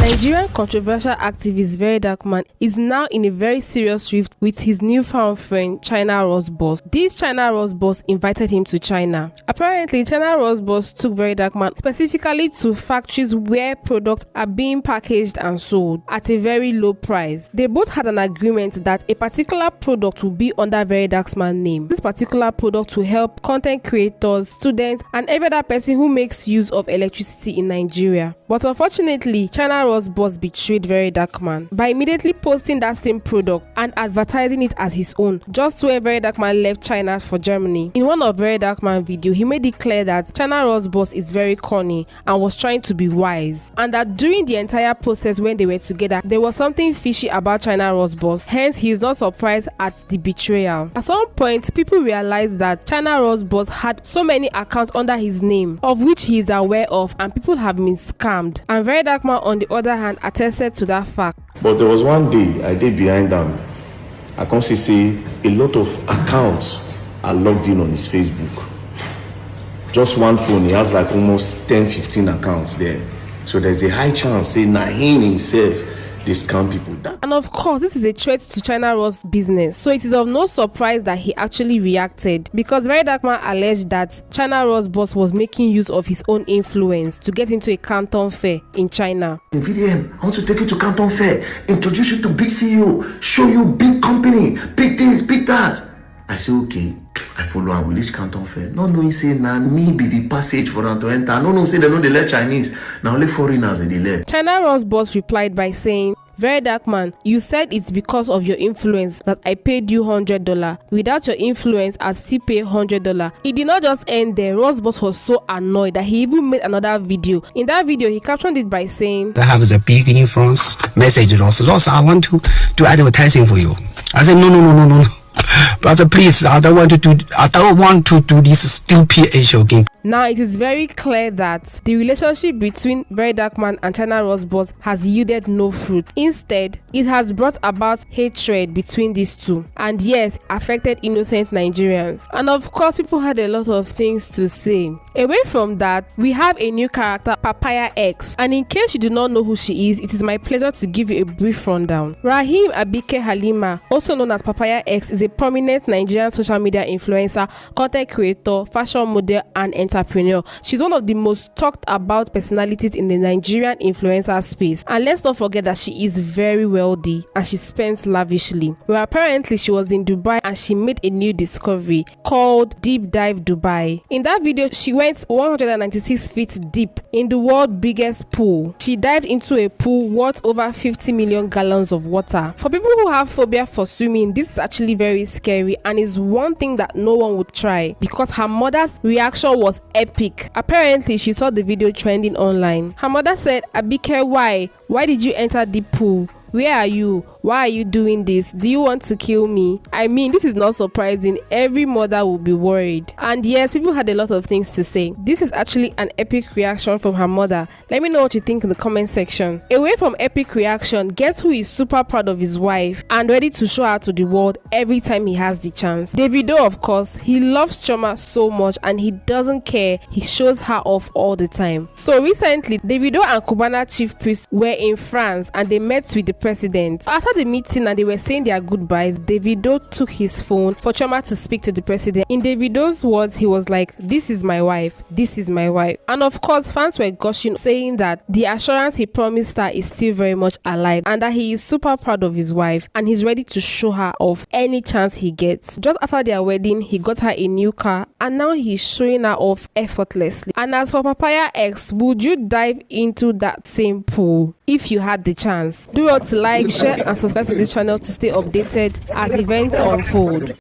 Nigerian controversial activist VeryDarkMan is now in a very serious rift with his newfound friend China Ross boss. This China Ross boss invited him to China. Apparently, China Ross boss took VeryDarkMan specifically to factories where products are being packaged and sold at a very low price. They both had an agreement that a particular product will be under VeryDarkMan's name. This particular product will help content creators, students, and every other person who makes use of electricity in Nigeria. But unfortunately, China Ross boss betrayed VeryDarkMan by immediately posting that same product and advertising it as his own just when VeryDarkMan left China for Germany. In one of VeryDarkMan's videos, he made it clear that China Ross boss is very corny and was trying to be wise, and that during the entire process when they were together, there was something fishy about China Ross boss. Hence, he is not surprised at the betrayal. At some point, people realized that China Ross boss had so many accounts under his name, of which he is aware of, and people have been scammed. And VeryDarkMan, on the other hand, attested to that fact. But there was one day I did behind them. I can see a lot of accounts are logged in on his Facebook. Just one phone, he has like almost 10-15 accounts there. So there's a high chance, say, him himself, they scam people. And of course, this is a threat to China Ross business. So it is of no surprise that he actually reacted, because VeryDarkMan alleged that China Ross boss was making use of his own influence to get into a Canton Fair in China. VDM, I want to take you to Canton Fair, introduce you to big CEO, show you big company, big this, big that. I say, okay, I follow and we reach Canton Fair. No, he say, me be the passage for them to enter. No, say they know they let Chinese. Now only foreigners they let. China Ross boss replied by saying, VeryDarkMan, you said it's because of your influence that I paid you $100. Without your influence, I still pay $100. It did not just end there. Ross boss was so annoyed that he even made another video. In that video, he captioned it by saying, I have a big influence message, Ross, I want to do advertising for you. I said, no. Brother, please, I don't want to do this stupid issue game. Now, it is very clear that the relationship between VeryDarkMan and China Ross boss has yielded no fruit. Instead, it has brought about hatred between these two, and yes, affected innocent Nigerians. And of course, people had a lot of things to say. Away from that, we have a new character, Papaya Ex, and in case you do not know who she is, it is my pleasure to give you a brief rundown. Rahim Abike Halima, also known as Papaya Ex, is a prominent Nigerian social media influencer, content creator, fashion model, and entrepreneur. She's one of the most talked about personalities in the Nigerian influencer space. And let's not forget that she is very wealthy and she spends lavishly. Well, apparently she was in Dubai and she made a new discovery called Deep Dive Dubai. In that video, she went 196 feet deep in the world's biggest pool. She dived into a pool worth over 50 million gallons of water. For people who have phobia for swimming, this is actually very scary and is one thing that no one would try, because her mother's reaction was epic. Apparently, she saw the video trending online. Her mother said, Abike, why? Why did you enter the pool? Where are you? Why are you doing this? Do you want to kill me? I mean, this is not surprising. Every mother will be worried. And yes, people had a lot of things to say. This is actually an epic reaction from her mother. Let me know what you think in the comment section. Away from epic reaction, guess who is super proud of his wife and ready to show her to the world every time he has the chance? Davido, of course. He loves Chioma so much and he doesn't care. He shows her off all the time. So recently, Davido and Cubana chief priest were in France and they met with the president. After the meeting and they were saying their goodbyes, Davido took his phone for Chioma to speak to the president. In Davido's words, he was like, this is my wife, this is my wife. And of course, fans were gushing, saying that the assurance he promised her is still very much alive and that he is super proud of his wife and he's ready to show her off any chance he gets. Just after their wedding, he got her a new car and now he's showing her off effortlessly. And as for Papaya Ex, would you dive into that same pool if you had the chance? Do well to like, share and subscribe to this channel to stay updated as events unfold.